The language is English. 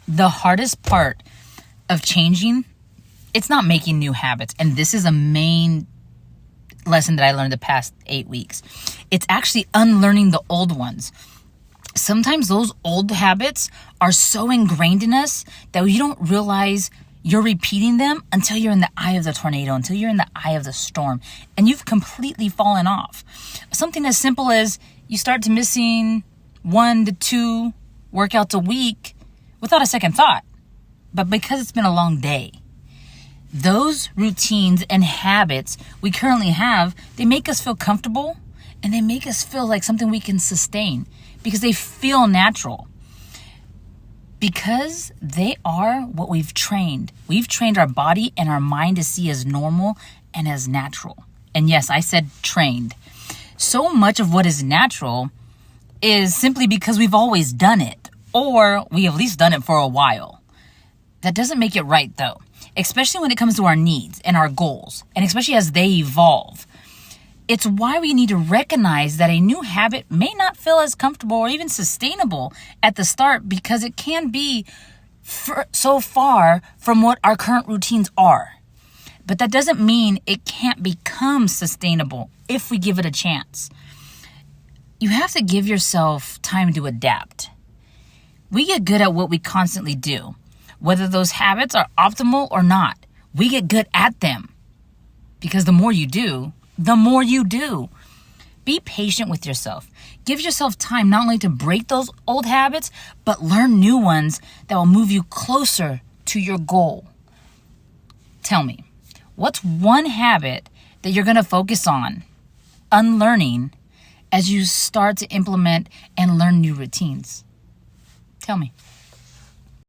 The hardest part of changing, it's not making new habits. And this is a main lesson that I learned the past 8 weeks. It's actually unlearning the old ones. Sometimes those old habits are so ingrained in us that you don't realize you're repeating them until you're in the eye of the tornado, until you're in the eye of the storm, and you've completely fallen off. Something as simple as you start to missing 1 to 2 workouts a week without a second thought, but because it's been a long day. Those routines and habits we currently have, they make us feel comfortable and they make us feel like something we can sustain because they feel natural. Because they are what we've trained. We've trained our body and our mind to see as normal and as natural. And yes, I said trained. So much of what is natural is simply because we've always done it, or we have at least done it for a while. That doesn't make it right though, especially when it comes to our needs and our goals, and especially as they evolve. It's why we need to recognize that a new habit may not feel as comfortable or even sustainable at the start because it can be so far from what our current routines are. But that doesn't mean it can't become sustainable if we give it a chance. You have to give yourself time to adapt. We get good at what we constantly do, whether those habits are optimal or not. We get good at them because the more you do, the more you do. Be patient with yourself. Give yourself time not only to break those old habits, but learn new ones that will move you closer to your goal. Tell me, what's one habit that you're going to focus on unlearning as you start to implement and learn new routines? Tell me.